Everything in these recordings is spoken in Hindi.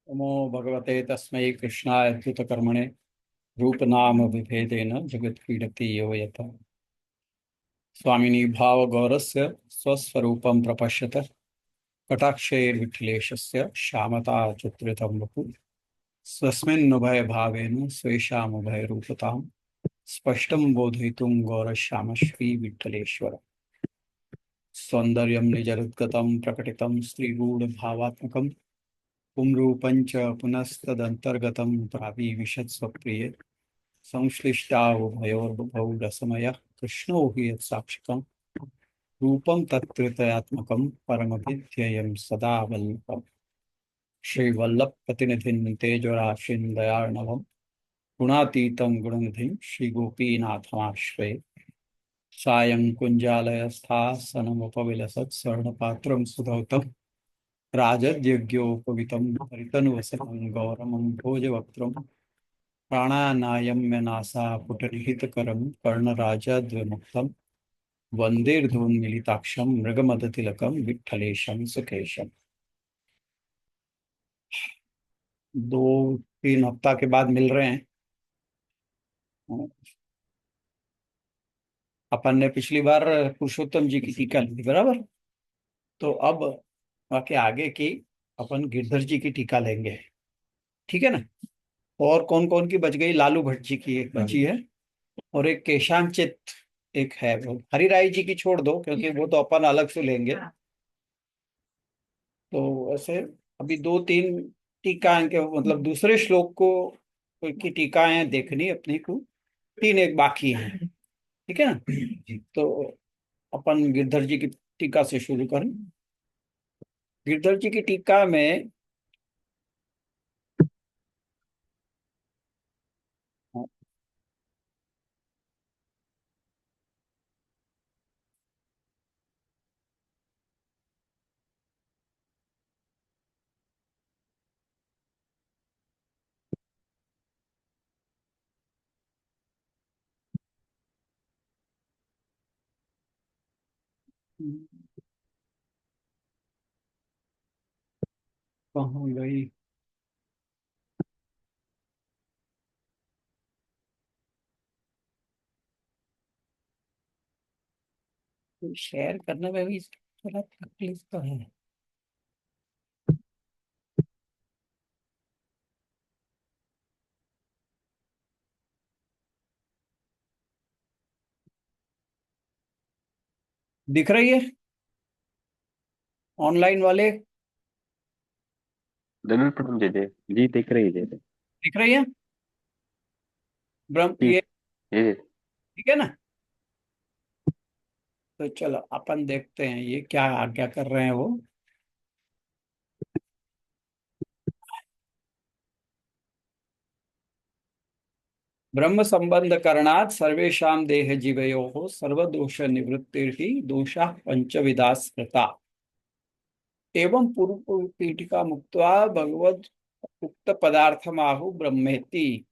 नमो भगवते तस्मै कृष्णाय कर्मणे रूपनाम विभेदेन जगत्क्रीडति यो यथा स्वामिनी भावगौरस्य स्वस्वरूपं प्रपश्यत कटाक्षैर्विठ्लेशस्य श्यामता चित्रितं वपु स्वस्मिन्नुभयभावेन स्वेषामुभयरूपतां स्पष्टं बोधयितुं गौरश्यामश्री विठ्ठलेश्वर सौन्दर्यं निजरुद्गतं प्रकटितं स्त्रीगूढभावात्मकं पुंरूपं च पुनस्तदन्तर्गतं प्राविविशत्स्वप्रिये संश्लिष्टावुभयोर्भुभौ रसमयः कृष्णो हि यत्साक्षिकम् रूपं तत्कृतयात्मकं परमभिध्येयं सदा वल्लभम् श्रीवल्लभप्रतिनिधिं तेजोराशिं दयार्णवं गुणातीतं गुणनिधिं श्रीगोपीनाथमाश्रये सायं कुञ्जालयस्थासनमुपविलसत् स्वर्णपात्रं सुधौतं राजद्यज्ञोपवीतं हरितनुवसनं गौरमं भोजवक्त्रं प्राणानायम्य नासापुटनिहितकरं कर्णराजद्विमुक्तं वन्देर्धून्मिलिताक्षं मृगमदतिलकं विठ्ठलेशं सुकेशम। 2-3 हफ्ता के बाद मिल रहे हैं। अपन ने पिछली बार पुरुषोत्तम जी की टीका ली थी, बराबर। तो अब बाकी आगे की अपन गिरधर जी की टीका लेंगे, ठीक है ना। और कौन कौन की बच गई? लालू भट्ट जी की एक बची है, और एक केशांचित एक है। वो हरिराय जी की छोड़ दो, क्योंकि वो तो अपन अलग से लेंगे। तो ऐसे अभी 2-3 टीकाएं के, मतलब दूसरे श्लोक को की टीकाएं देखनी अपनी को। 3 एक बाकी हैं, ठीक है ना। तो अपन गिरधर जी की टीका से शुरू करें। गिरधर जी की टीका में कहाँ गई? शेयर करने में भी थोड़ा तकलीफ तो है। दिख रही है ऑनलाइन वाले? धनुष प्रणाम जय जय जी, देख रही है जय जय। दिख रही है ब्रह्म जी ये? जय जय। ठीक है ना। तो चलो अपन देखते हैं ये क्या आज्ञा कर रहे हैं वो। ब्रह्म संबंध करणात् सर्वेषां देह जीवयोः सर्वदोष निवृत्तिर्हि दोषाः पंचविधा स्मृता एवं पूर्व पीठिका मुक्त्वा भगवद उक्त पदार्थमाहु ब्रह्मेति।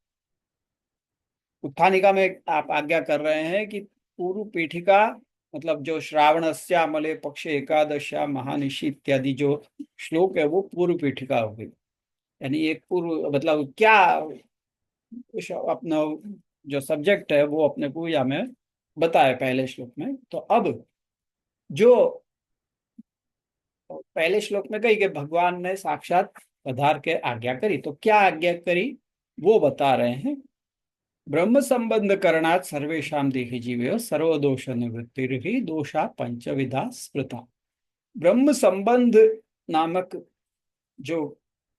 उत्थानिका में आप आज्ञा कर रहे हैं कि पूर्व पीठिका, मतलब जो श्रावणस्या मले पक्ष एकादश्या महानिशि इत्यादि जो श्लोक है, वो पूर्व पीठिका हो गई। यानी एक पूर्व, मतलब क्या अपना जो सब्जेक्ट है वो अपने पूजा में बताया पहले श्लोक में। तो अब जो पहले श्लोक में कही कि भगवान ने साक्षात पधार के आज्ञा करी, तो क्या आज्ञा करी वो बता रहे हैं। ब्रह्म संबंध करणात् सर्वेषां देहि जीवयो सर्वदोष निवृत्तिर्हि दोषा पंचविधा स्मृता। ब्रह्म संबंध नामक जो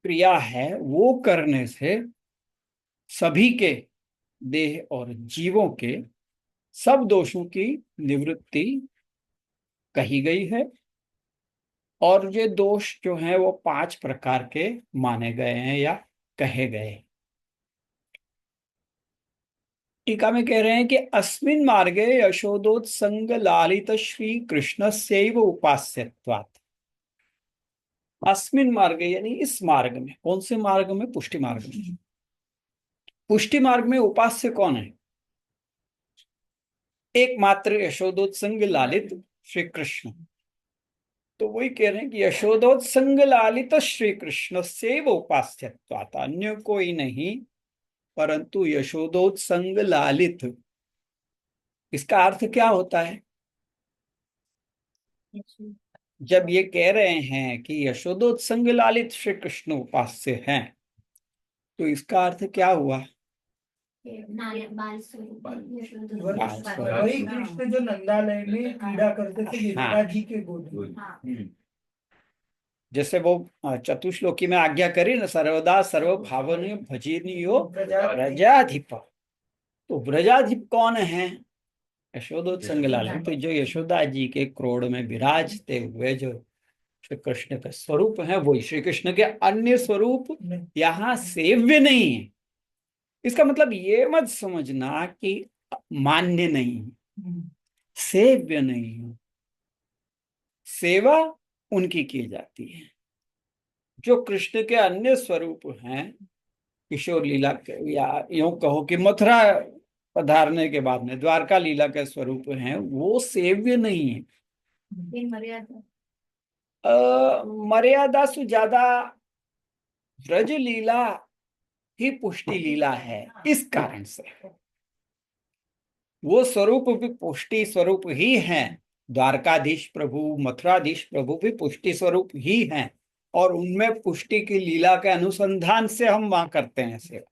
क्रिया है वो करने से सभी के, देह और जीवों के, सब दोषों की निवृत्ति कही गई है। और ये दोष जो हैं वो 5 प्रकार के माने गए हैं या कहे गए हैं। टीका में कह रहे हैं कि अस्मिन मार्गे यशोदोत्संग लालित श्री कृष्णस्यैव उपास्यत्वात्। अस्मिन मार्गे यानी इस मार्ग में। कौन से मार्ग में? पुष्टि मार्ग में। पुष्टि मार्ग में उपास्य कौन है? एकमात्र यशोदोत्संग लालित श्री कृष्ण। तो वही कह रहे हैं कि यशोदोत्संग लालित श्री कृष्ण से वो उपास्यत्वात्, अन्य कोई नहीं परंतु यशोदोत्संग लालित। इसका अर्थ क्या होता है? जब ये कह रहे हैं कि यशोदोत्संग लालित श्री कृष्ण उपास्य हैं, तो इसका अर्थ क्या हुआ? बाल स्वरूप बाल स्वरूप। वही कृष्ण जो नंदालय में क्रीड़ा करते थे यशोदा जी के गोद में। हम्म। जैसे वो चतुश्लोकी में आज्ञा करी ना, सर्वदा सर्व भावनीय भजनीयो व्रजाधिप। तो व्रजाधिप कौन है? यशोदोत्संग लालित। तो जो यशोदा जी के क्रोड़ में विराजते हुए जो श्री कृष्ण का स्वरूप है, वो श्री कृष्ण के अन्य स्वरूप यहाँ सेव्य नहीं है। इसका मतलब ये मत समझना कि मान्य नहीं है, सेव्य नहीं है। सेवा उनकी की जाती है जो कृष्ण के अन्य स्वरूप हैं। किशोर लीला के, या यूं कहो कि मथुरा पधारने के बाद में द्वारका लीला के स्वरूप हैं, वो सेव्य नहीं है। मर्यादा से ज्यादा ब्रज लीला ही पुष्टि लीला है। इस कारण से वो स्वरूप भी पुष्टि स्वरूप ही हैं। द्वारकाधीश प्रभु, मथुराधीश प्रभु भी पुष्टि स्वरूप ही हैं, और उनमें पुष्टि की लीला के अनुसंधान से हम वहां करते हैं सेवा।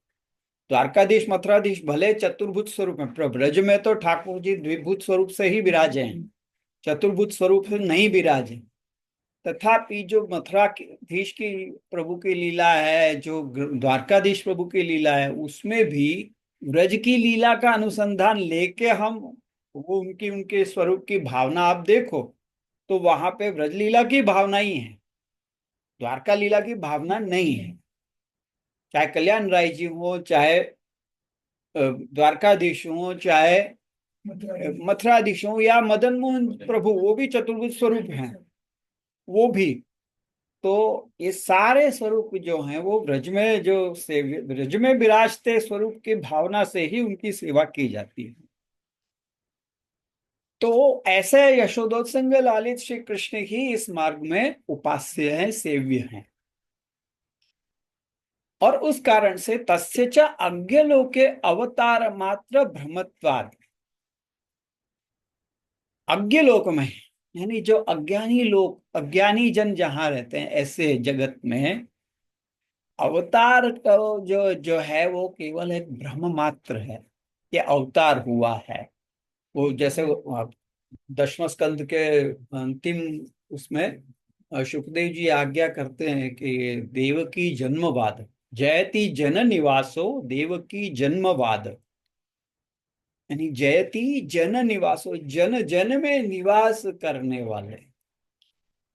द्वारकाधीश मथुराधीश भले चतुर्भुज स्वरूप में, पर ब्रज में तो ठाकुर जी द्विभुज स्वरूप से ही विराजे हैं, चतुर्भुज स्वरूप से नहीं विराजे। तथापि जो मथुराधीश की प्रभु की लीला है, जो द्वारकाधीश प्रभु की लीला है, उसमें भी ब्रज की लीला का अनुसंधान लेके हम वो उनकी उनके स्वरूप की भावना आप देखो, तो वहां पे ब्रज लीला की भावना ही है, द्वारका लीला की भावना नहीं है। चाहे कल्याण राय जी हो, चाहे द्वारकाधीश हो, चाहे मथुराधीश हो, या मदन मोहन प्रभु, वो भी चतुर्भुज स्वरूप हैं वो भी। तो ये सारे स्वरूप जो हैं वो ब्रज में जो सेव्य, ब्रज में विराजते स्वरूप की भावना से ही उनकी सेवा की जाती है। तो ऐसे यशोदोत्संग लालित श्री कृष्ण ही इस मार्ग में उपास्य हैं, सेव्य हैं। और उस कारण से तस्य च अज्ञ लोके अवतार मात्र भ्रमत्वाद। अज्ञ लोक में, यानी जो अज्ञानी लोग, अज्ञानी जन जहां रहते हैं, ऐसे जगत में अवतार का जो जो है वो केवल एक भ्रम मात्र है। ये अवतार हुआ है। वो जैसे दशम स्कंद के अंतिम उसमें सुखदेव जी आज्ञा करते हैं कि देवकी जन्मवाद, जयति जन निवासो देवकी जन्मवाद। यानी जयति जन निवासो, जन जन में निवास करने वाले,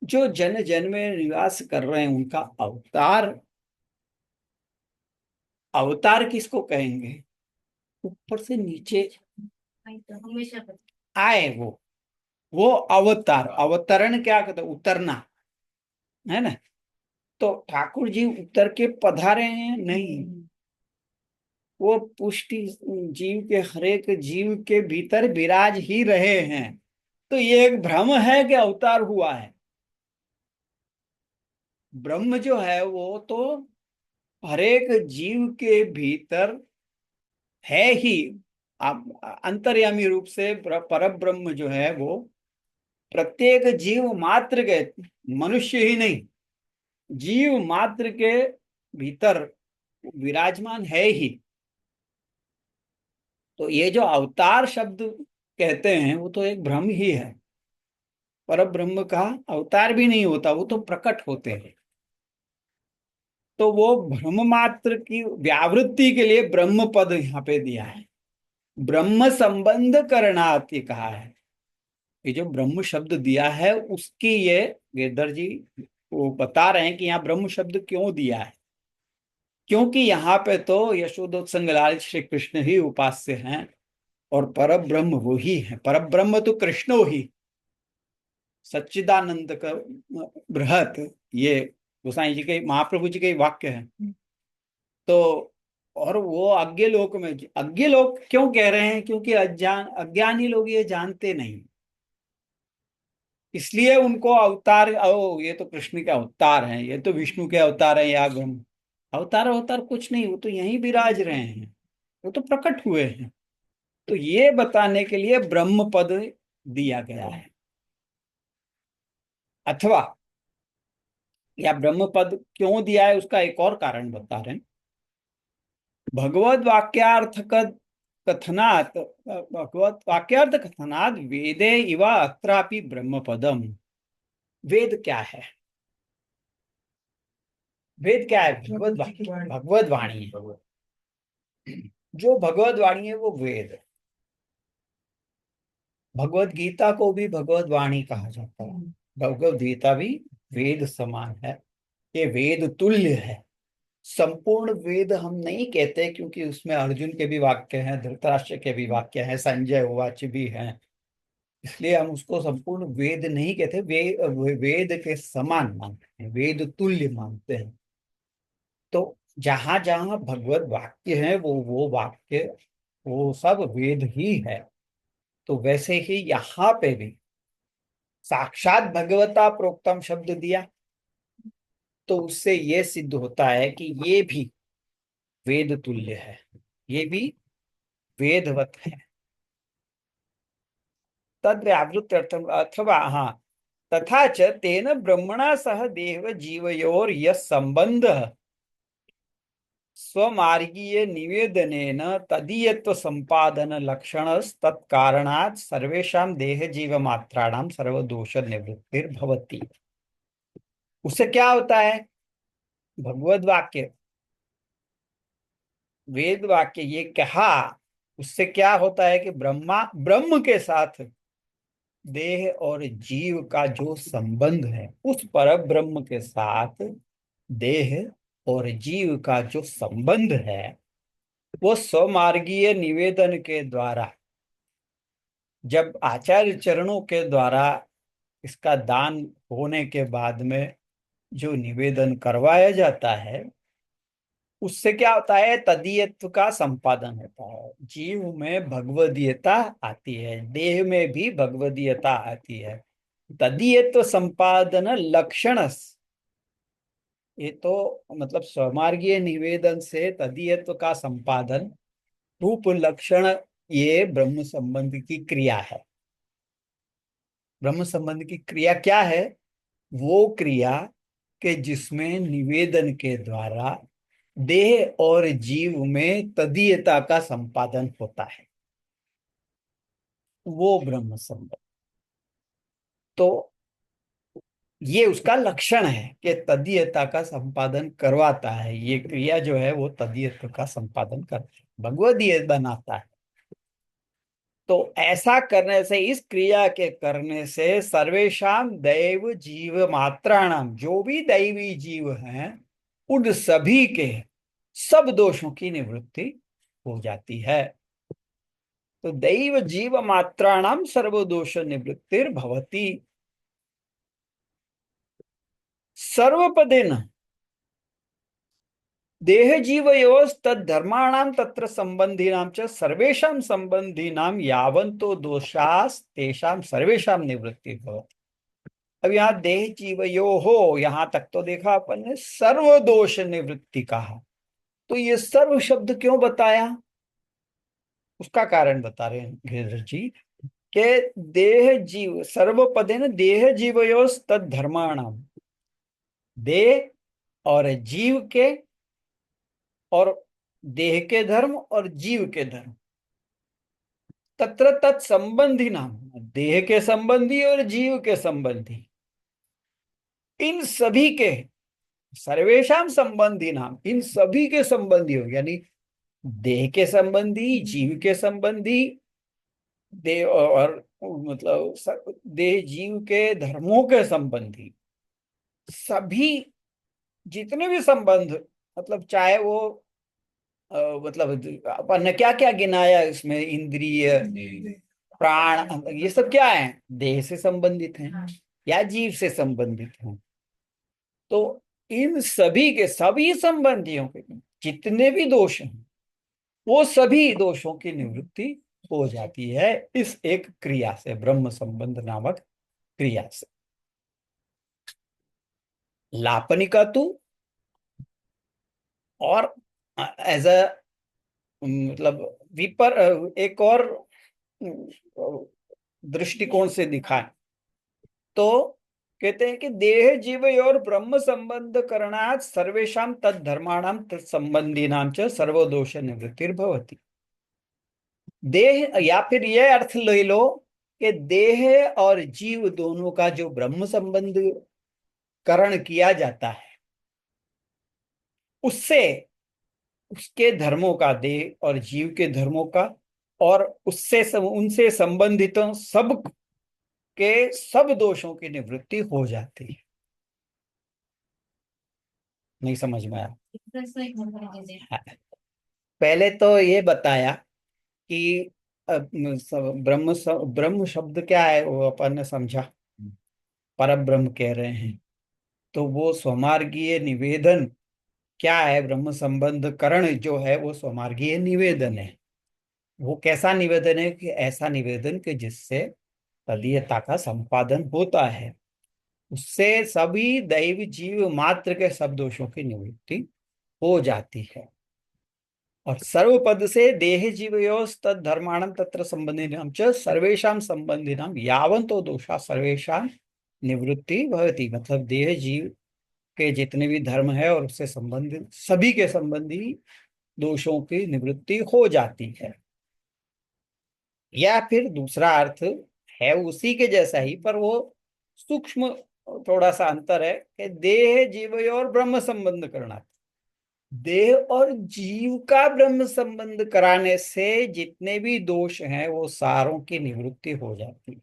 जो जन जन में निवास कर रहे हैं, उनका अवतार। अवतार किसको कहेंगे? ऊपर से नीचे हमेशा आए वो अवतार। अवतरण क्या कहते हैं? उतरना, है ना। तो ठाकुर जी उतर के पधारे हैं? नहीं, वो पुष्टि जीव के, हरेक जीव के भीतर विराज ही रहे हैं। तो ये एक भ्रम है कि अवतार हुआ है। ब्रह्म जो है वो तो हरेक जीव के भीतर है ही। आप अंतर्यामी रूप से पर ब्रह्म जो है वो प्रत्येक जीव मात्र के, मनुष्य ही नहीं, जीव मात्र के भीतर विराजमान है ही। तो ये जो अवतार शब्द कहते हैं वो तो एक भ्रम ही है। पर ब्रह्म का अवतार भी नहीं होता, वो तो प्रकट होते हैं। तो वो भ्रम मात्र की व्यावृत्ति के लिए ब्रह्म पद यहाँ पे दिया है। ब्रह्म संबंध करणार्थ ये कहा है। ये जो ब्रह्म शब्द दिया है उसकी ये गिरधर जी वो बता रहे हैं कि यहाँ ब्रह्म शब्द क्यों दिया है। क्योंकि यहाँ पे तो यशोदोत्संग लाल श्री कृष्ण ही उपास्य हैं, और पर ब्रह्म वो ही है। पर ब्रह्म तो कृष्णो ही, सच्चिदानंद का बृहत, ये गोसाई जी के, महाप्रभु जी के वाक्य है। तो और वो अज्ञ लोक में, अज्ञ लोक क्यों कह रहे हैं? क्योंकि अज्ञानी लोग ये जानते नहीं इसलिए उनको अवतार, ओ ये तो कृष्ण के अवतार हैं, ये तो विष्णु के अवतार हैं, या ब्रह्म। अवतार अवतार कुछ नहीं, वो तो यहीं विराज रहे हैं, वो तो प्रकट हुए हैं। तो ये बताने के लिए ब्रह्म पद दिया गया है। अथवा, या ब्रह्म पद क्यों दिया है उसका एक और कारण बता रहे हैं। भगवद वाक्यार्थ कथनात्, भगवत वाक्यार्थ कथनात् वेदे इव अत्रापि ब्रह्म पदम। वेद क्या है? वेद क्या है? भगवद वाणी है। जो भगवद वाणी है वो वेद है। भगवद गीता को भी भगवद वाणी कहा जाता है। भगवद गीता भी वेद समान है, ये वेद तुल्य है। संपूर्ण वेद हम नहीं कहते, क्योंकि उसमें अर्जुन के भी वाक्य हैं, धृतराष्ट्र के भी वाक्य हैं, संजय उवाच भी हैं, इसलिए हम उसको संपूर्ण वेद नहीं कहते। वेद के समान मानते हैं, वेद तुल्य मानते हैं। तो जहां जहां भगवत वाक्य है वो वाक्य, वो सब वेद ही है। तो वैसे ही यहाँ पे भी साक्षात भगवता प्रोक्तम शब्द दिया, तो उससे ये सिद्ध होता है कि ये भी वेद तुल्य है, ये भी वेदवत है। तद व्यावृत अर्थम, अथवा हाँ, तथा च तेन ब्रह्मणा सह देव जीवयोर यह संबंध स्वमार्गीय निवेदनेन तदीयत्व संपादन लक्षण तत्कारणात् सर्वेषां देह जीव मात्राणां सर्वदोष निवृत्तिर्भवति। उससे क्या होता है? भगवद वाक्य, वेद वाक्य ये कहा, उससे क्या होता है कि ब्रह्म के साथ देह और जीव का जो संबंध है, उस पर ब्रह्म के साथ देह और जीव का जो संबंध है, वो स्वमार्गीय निवेदन के द्वारा, जब आचार्य चरणों के द्वारा इसका दान होने के बाद में जो निवेदन करवाया जाता है, उससे क्या होता है? तदीयत्व का संपादन होता है। जीव में भगवदीयता आती है, देह में भी भगवदीयता आती है। तदीयत्व संपादन लक्षण, ये तो मतलब स्वमार्गीय निवेदन से तदीयत्व का संपादन रूप लक्षण, ये ब्रह्म संबंध की क्रिया है। ब्रह्म संबंध की क्रिया क्या है? वो क्रिया के जिसमें निवेदन के द्वारा देह और जीव में तदीयता का संपादन होता है, वो ब्रह्म संबंध। तो ये उसका लक्षण है कि तदीयता का संपादन करवाता है। ये क्रिया जो है वो तदीयत्व का संपादन करती है, भगवदीय बनाता है। तो ऐसा करने से, इस क्रिया के करने से सर्वेशाम दैव जीव मात्राणाम, जो भी दैवी जीव हैं उन सभी के सब दोषों की निवृत्ति हो जाती है। तो दैव जीव मात्राणाम सर्वदोष निवृत्तिर भवति। सर्वपदेन देह जीवयोस्तद्धर्माणां तत्र संबंधीनां च सर्वेषां संबंधीनां यावन्तो दोषास् तेषां सर्वेषां निवृत्ति भवति। अब यहाँ देह जीवयो हो, यहां तक तो देखा अपन ने, सर्व दोष निवृत्ति कहा। तो ये सर्व शब्द क्यों बताया? उसका कारण बता रहे हैं गिरिधर जी के देह जीव सर्वपदेन देह जीवयोस्तद्धर्माणां, देह और जीव के, और देह के धर्म और जीव के धर्म, तत्र तत्संबंधी नाम, देह के संबंधी और जीव के संबंधी, इन सभी के, सर्वेशम संबंधी नाम, इन सभी के संबंधी हो, यानी देह के संबंधी, जीव के संबंधी, देह और मतलब देह जीव के धर्मों के संबंधी, सभी जितने भी संबंध, मतलब चाहे वो मतलब अपन ने क्या क्या गिनाया इसमें, इंद्रिय, प्राण, ये सब क्या है? देह से संबंधित हैं या जीव से संबंधित हैं। तो इन सभी के, सभी संबंधियों के जितने भी दोष हैं, वो सभी दोषों की निवृत्ति हो जाती है इस एक क्रिया से, ब्रह्म संबंध नामक क्रिया से। लापनिका तू और एज अ मतलब विपर एक और दृष्टिकोण से दिखाए तो कहते हैं कि देह जीव और ब्रह्म संबंध करणात् सर्वेषां तद धर्माणाम तत्संबंधीनाम च सर्वदोष निवृत्तिर्भवति। देह या फिर यह अर्थ ले लो कि देह और जीव दोनों का जो ब्रह्म संबंध करण किया जाता है उससे उसके धर्मों का, देह और जीव के धर्मों का और उससे उनसे संबंधितों सब के सब दोषों की निवृत्ति हो जाती है। नहीं समझ में आया? हाँ। पहले तो ये बताया कि ब्रह्म शब्द क्या है वो अपन ने समझा, परम ब्रह्म कह रहे हैं। तो वो स्वमार्गीय निवेदन क्या है? ब्रह्म संबंध करण जो है वो स्वमार्गीय निवेदन है। वो कैसा निवेदन है? कि ऐसा निवेदन कि जिससे तदीयता का संपादन होता है, उससे सभी दैव जीव मात्र के सब दोषों की निवृत्ति हो जाती है। और सर्वपद से देह जीवयोस् तद धर्माणम तत्र संबंधिनाम च सर्वेषां संबंधिनाम यावन्तो दोषा सर्वेषां निवृत्ति भवति। मतलब देह जीव के जितने भी धर्म है और उससे संबंधित सभी के संबंधी दोषों की निवृत्ति हो जाती है। या फिर दूसरा अर्थ है उसी के जैसा ही, पर वो सूक्ष्म थोड़ा सा अंतर है कि देह जीव और ब्रह्म संबंध करना। देह और जीव का ब्रह्म संबंध कराने से जितने भी दोष हैं वो सारों की निवृत्ति हो जाती है।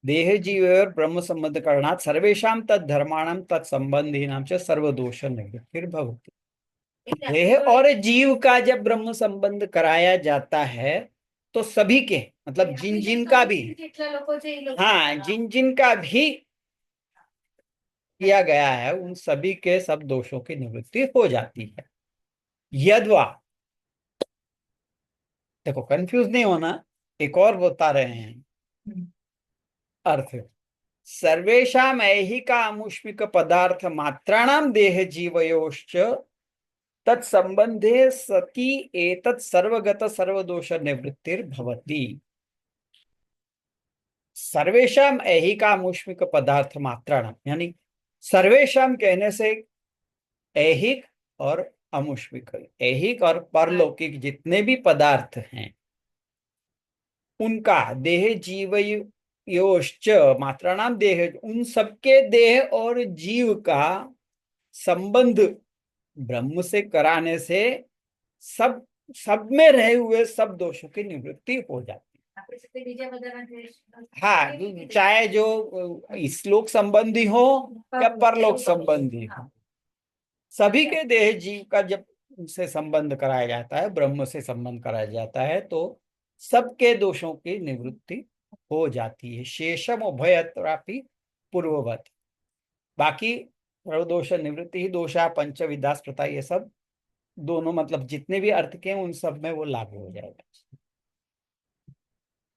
देह जीव और ब्रह्म संबंध करणात् सर्वेषां तद धर्माणाम तत्संबंधीनाम च सर्वदोष निवृत्तिर्भवति। देह और जीव का जब ब्रह्म संबंध कराया जाता है तो सभी के, मतलब जिन जिन का भी, हाँ, जिन जिन का भी किया गया है उन सभी के सब दोषों की निवृत्ति हो जाती है। यद्वा, देखो कंफ्यूज नहीं होना, एक और बता रहे हैं अर्थ। सर्वेषाम ऐहिका अमुष्मिक पदार्थ मात्राणाम देह जीवयोश्च तत्संबंधे सति एतत् सर्वगत सर्वदोष निवृत्तिर्भवति। सर्वेषाम ऐहिका अमुष्मिक पदार्थ मात्राणाम, यानी सर्वेषाम कहने से ऐहिक और अमुष्मिक, ऐहिक और परलौकिक जितने भी पदार्थ हैं उनका देह जीव योश्च मात्राणाम देह, उन सबके देह और जीव का संबंध ब्रह्म से कराने से सब सब में रहे हुए सब दोषों की निवृत्ति हो जाती है। हाँ, चाहे जो इस्लोक संबंधी हो या परलोक संबंधी हो, सभी के देह जीव का जब उनसे संबंध कराया जाता है, ब्रह्म से संबंध कराया जाता है, तो सबके दोषों की निवृत्ति हो जाती है। शेषम उभयत्रापि पूर्ववत। बाकी सर्वदोष निवृत्ति ही दोषा पंचविधा स्मृता, ये सब दोनों मतलब जितने भी अर्थ के हैं उन सब में वो लागू हो जाएगा।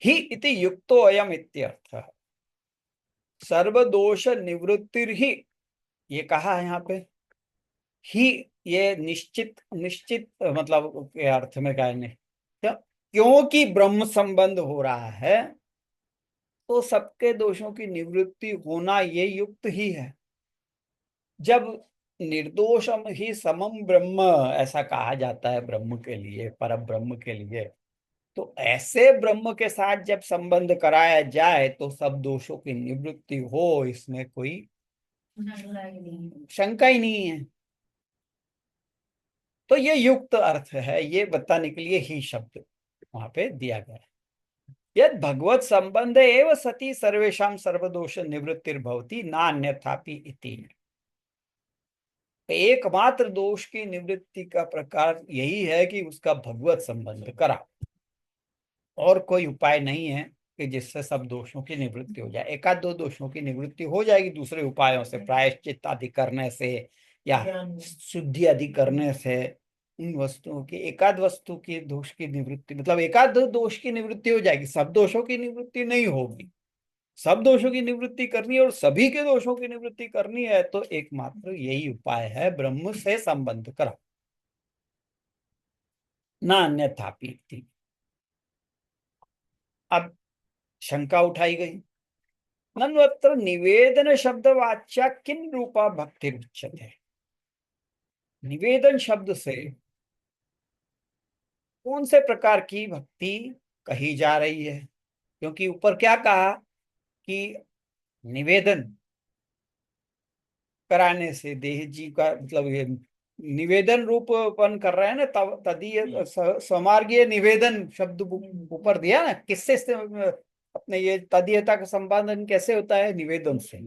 ही इति युक्तो अयम इत्यर्थ। सर्वदोष निवृत्तिर ही, ये कहा है यहाँ पे ही, ये निश्चित निश्चित मतलब के अर्थ में कहने क्या, क्योंकि ब्रह्म संबंध हो रहा है तो सबके दोषों की निवृत्ति होना ये युक्त ही है। जब निर्दोषम ही समम ब्रह्म ऐसा कहा जाता है ब्रह्म के लिए, पर ब्रह्म के लिए, तो ऐसे ब्रह्म के साथ जब संबंध कराया जाए तो सब दोषों की निवृत्ति हो, इसमें कोई शंका ही नहीं है। तो ये युक्त अर्थ है, ये बताने के लिए ही शब्द वहां पे दिया गया है। यद भगवत संबंध एवं सती सर्वेषां सर्वदोष निवृत्तिर्भवति नान्यथापि इति। एकमात्र दोष की निवृत्ति का प्रकार यही है कि उसका भगवत संबंध करा, और कोई उपाय नहीं है कि जिससे सब दोषों की निवृत्ति हो जाए। एकाध दो दोषों की निवृत्ति हो जाएगी दूसरे उपायों से, प्रायश्चित आदि करने से या शुद्धि आदि करने से, उन वस्तुओं की, एकाध वस्तु की दोष की निवृत्ति, मतलब एकाध दोष की निवृत्ति हो जाएगी, सब दोषों की निवृत्ति नहीं होगी। सब दोषों की निवृत्ति करनी है और सभी के दोषों की निवृत्ति करनी है तो एकमात्र यही उपाय है, ब्रह्म से संबंध करा, ना अन्यथा पीति। अब शंका उठाई गई, नन्वत्र निवेदन शब्द वाच्या किन रूपा भक्ति उच्यते। निवेदन शब्द से कौन से प्रकार की भक्ति कही जा रही है? क्योंकि ऊपर क्या कहा कि निवेदन कराने से देह जी का, मतलब ये निवेदन रूपपन कर रहे हैं ना, तदीय स्वमार्गीय निवेदन शब्द ऊपर दिया ना, किससे अपने ये तदीयता का संपादन कैसे होता है? निवेदन से।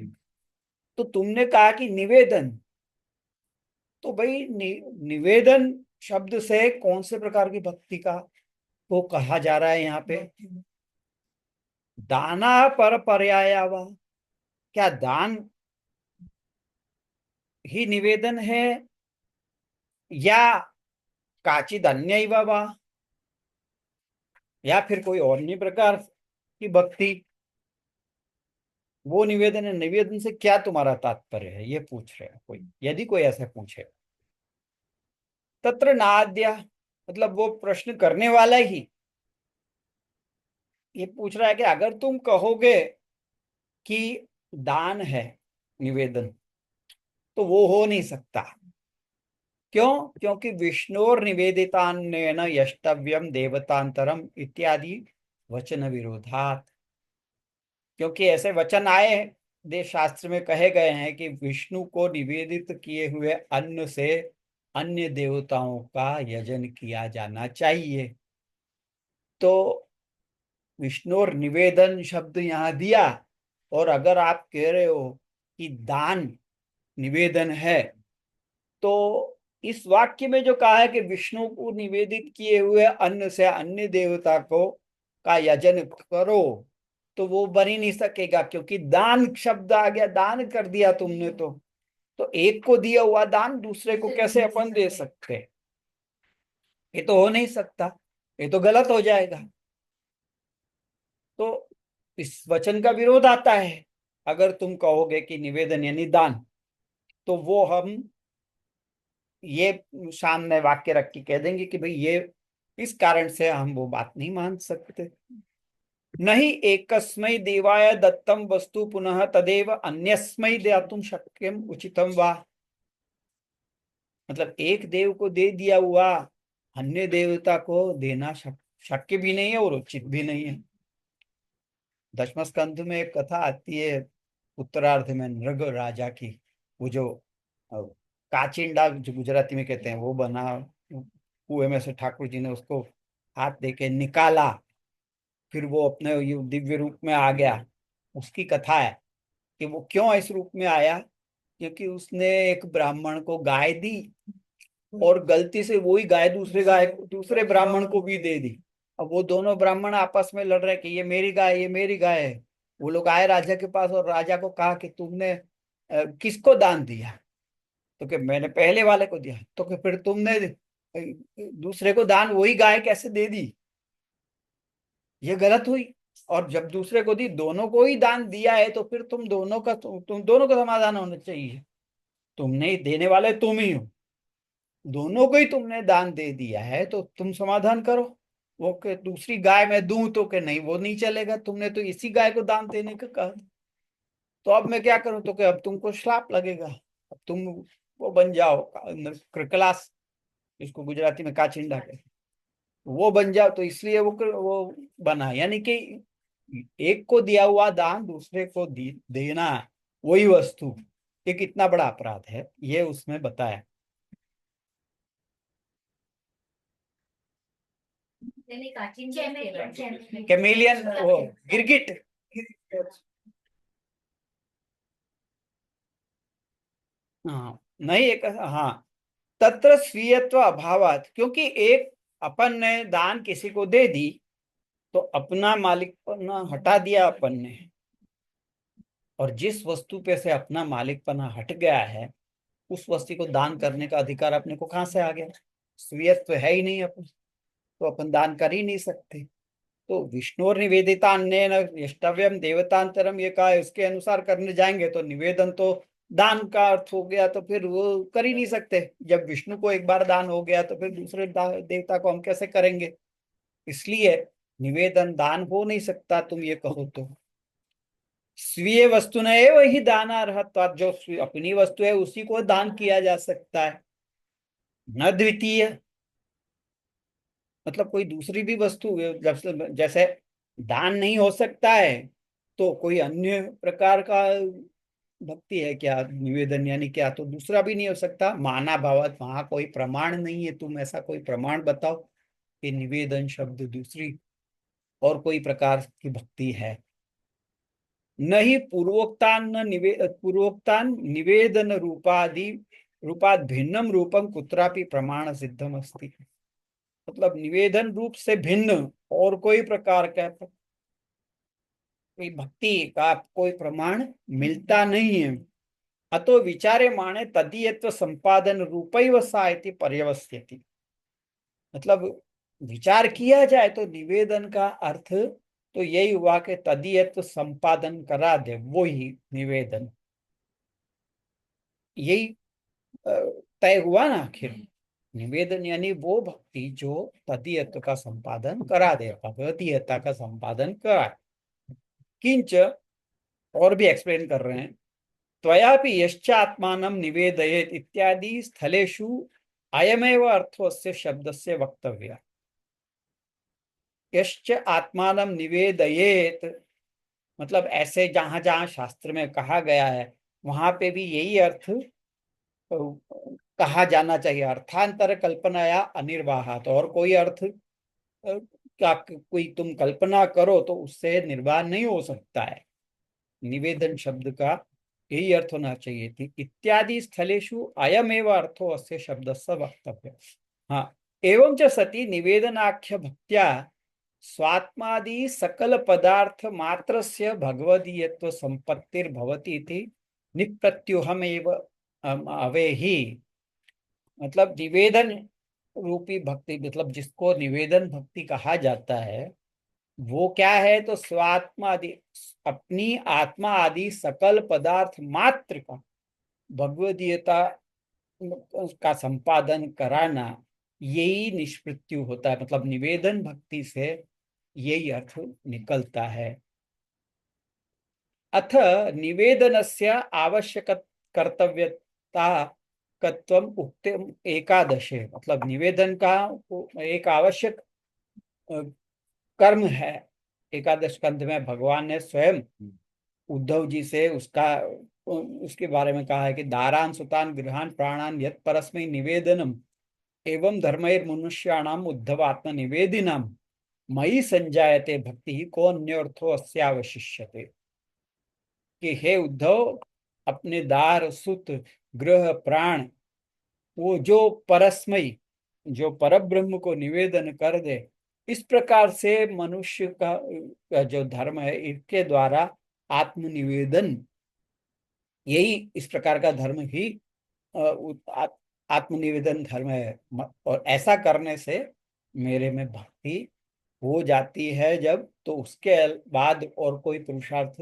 तो तुमने कहा कि निवेदन, तो भाई निवेदन शब्द से कौन से प्रकार की भक्ति का वो कहा जा रहा है यहाँ पे? दाना पर पर्यायवा, क्या दान ही निवेदन है या काचिद अन्य वा, या फिर कोई और नहीं प्रकार की भक्ति वो निवेदन है? निवेदन से क्या तुम्हारा तात्पर्य है, ये पूछ रहे हैं कोई, यदि कोई ऐसे पूछे। तत्र नाद्या, मतलब वो प्रश्न करने वाला ही ये पूछ रहा है कि अगर तुम कहोगे कि दान है निवेदन, तो वो हो नहीं सकता। क्यों? क्योंकि विष्णुर निवेदितान्नेन यष्टव्यम देवतांतरम इत्यादि वचन विरोधात। क्योंकि ऐसे वचन आए देव शास्त्र में, कहे गए हैं कि विष्णु को निवेदित किए हुए अन्न से अन्य देवताओं का यजन किया जाना चाहिए। तो विष्णु और निवेदन शब्द यहाँ दिया, और अगर आप कह रहे हो कि दान निवेदन है, तो इस वाक्य में जो कहा है कि विष्णु को निवेदित किए हुए अन्न से अन्य देवता को का यजन करो, तो वो बन ही नहीं सकेगा, क्योंकि दान शब्द आ गया, दान कर दिया तुमने। तो एक को दिया हुआ दान दूसरे को कैसे अपन दे सकते? ये तो हो नहीं सकता, ये तो गलत हो जाएगा। तो इस वचन का विरोध आता है अगर तुम कहोगे कि निवेदन यानी दान, तो वो हम ये सामने वाक्य रख के कह देंगे कि भाई ये इस कारण से हम वो बात नहीं मान सकते। नहीं एकस्मै देवाय दत्तम वस्तु पुनः तदेव अन्यस्मै दातुं शक्यम उचितम वा, मतलब एक देव को दे दिया हुआ अन्य देवता को देना शक्य भी नहीं है और उचित भी नहीं है। दशम स्कंध में एक कथा आती है उत्तरार्ध में, नृग राजा की, वो जो काचिंडा जो गुजराती में कहते हैं वो बना, कुएं में से ठाकुर जी ने उसको हाथ दे के निकाला, फिर वो अपने दिव्य रूप में आ गया। उसकी कथा है कि वो क्यों इस रूप में आया, क्योंकि उसने एक ब्राह्मण को गाय दी और गलती से वही गाय दूसरे ब्राह्मण को भी दे दी। अब वो दोनों ब्राह्मण आपस में लड़ रहे कि ये मेरी गाय, ये मेरी गाय है। वो लोग आए राजा के पास और राजा को कहा कि तुमने किसको दान दिया? तो कि मैंने पहले वाले को दिया। तो कि फिर तुमने दूसरे को दान वही गाय कैसे दे दी? ये गलत हुई। और जब दूसरे को दी, दोनों को ही दान दिया है, तो फिर तुम दोनों का समाधान होना चाहिए। तुमने देने वाले तुम ही हो, दोनों को ही तुमने दान दे दिया है, तो तुम समाधान करो। वो के दूसरी गाय मैं दूं, तो के नहीं वो नहीं चलेगा, तुमने तो इसी गाय को दान देने का कहा। तो अब मैं क्या करूं? तो कि अब तुमको श्राप लगेगा, अब तुम वो बन जाओ कृकलास, इसको गुजराती में काचिंडा कहते हैं, वो बन जाओ। तो इसलिए वो बना, यानी कि एक को दिया हुआ दान दूसरे को देना, वही वस्तु, ये कितना बड़ा अपराध है, ये उसमें बताया। कैमेलियन, वो गिरगिट। हाँ नहीं, एक, हाँ, तत्र स्वीयत्व अभावात, क्योंकि एक अपन ने दान किसी को दे दी तो अपना मालिकपना हटा दिया अपन ने, और जिस वस्तु पे से अपना मालिकपना हट गया है उस वस्तु को दान करने का अधिकार अपने को कहां से आ गया? स्वीयत्व है ही नहीं अपन, तो अपन दान कर ही नहीं सकते। तो विष्णु निवेदिता अन्य न यष्टव्यम देवतांतरम, ये कहा है, उसके अनुसार करने जाएंगे तो निवेदन तो दान का अर्थ हो गया, तो फिर वो कर ही नहीं सकते। जब विष्णु को एक बार दान हो गया तो फिर दूसरे देवता को हम कैसे करेंगे? इसलिए निवेदन दान हो नहीं सकता, तुम ये कहो तो। स्वीय वस्तु न वही दानार्हत्वात्, जो अपनी वस्तु है उसी को दान किया जा सकता है। न द्वितीय, मतलब कोई दूसरी भी वस्तु, जैसे दान नहीं हो सकता है, तो कोई अन्य प्रकार का भक्ति है क्या निवेदन, यानी क्या, तो दूसरा भी नहीं हो सकता। माना भावत, वहां कोई प्रमाण नहीं है, तुम ऐसा कोई प्रमाण बताओ कि निवेदन शब्द दूसरी और कोई प्रकार की भक्ति है। नहीं पूर्वोक्तान पूर्वोक्तान निवेदन रूपादि रूपाद भिन्नम रूपम कुत्रापि प्रमाण सिद्धम अस्ति। मतलब निवेदन रूप से भिन्न और कोई प्रकार का कोई भक्ति का कोई प्रमाण मिलता नहीं है। अतो विचारे माने तदीयत्व संपादन रूपैव सा इति पर्यवस्यति। मतलब विचार किया जाए तो निवेदन का अर्थ तो यही हुआ कि तदीयत्व संपादन करा दे, वो ही निवेदन, यही अ, तय हुआ ना आखिर। निवेदन यानी वो भक्ति जो तदीयत्व का संपादन करा दे, भगवतीयता का संपादन करा। किंच, और भी एक्सप्लेन कर रहे हैं, त्वयापि यश्च आत्मानं निवेदयेत् इत्यादि स्थलेषु अयमेव अर्थोऽस्य शब्दस्य वक्तव्यः। यश्च आत्मानं निवेदयेत्, मतलब ऐसे जहां जहां शास्त्र में कहा गया है वहां पे भी यही अर्थ कहा जाना चाहिए। अर्थांतर कल्पना या अनिर्वाहात, और कोई अर्थ का कोई तुम कल्पना करो तो उससे निर्वाह नहीं हो सकता है। निवेदन शब्द का यही अर्थ होना चाहिए थी। इत्यादि स्थलेषु अयमेव अर्थो अस्य शब्दस्य वक्तव्य। हाँ, एवं च सति निवेदनाख्य भक्त्या स्वात्मादि सकल पदार्थ मात्रस्य भगवदीयत्व संपत्तिर्भवति इति निप्रत्युहमेव अवेहि। मतलब निवेदन रूपी भक्ति, मतलब जिसको निवेदन भक्ति कहा जाता है, वो क्या है, तो स्वात्मा आदि, अपनी आत्मा आदि सकल पदार्थ मात्र का भगवदीयता का संपादन कराना, यही निष्पृत्यु होता है। मतलब निवेदन भक्ति से यही अर्थ निकलता है। अथ निवेदनस्य आवश्यक कर्तव्यता कत्वम उक्त एकादशे, मतलब निवेदन का एक आवश्यक कर्म है। एकादश स्कंध में भगवान ने स्वयं उद्धव जी से उसके बारे में कहा है कि दारान सुतान गृहान प्राणान यत् परस्मै निवेदनम एवं धर्मैर मनुष्याणाम उद्धव आत्म निवेदिनम मयि संजायते भक्ति को अन्योर्थो अस्यावशिष्यते। कि हे उद्धव, अपने दार सुत गृह प्राण, वो जो परस्मयी, जो परब्रह्म को निवेदन कर दे, इस प्रकार से मनुष्य का जो धर्म है, इसके द्वारा आत्मनिवेदन, यही इस प्रकार का धर्म ही आत्मनिवेदन धर्म है। और ऐसा करने से मेरे में भक्ति हो जाती है जब, तो उसके बाद और कोई पुरुषार्थ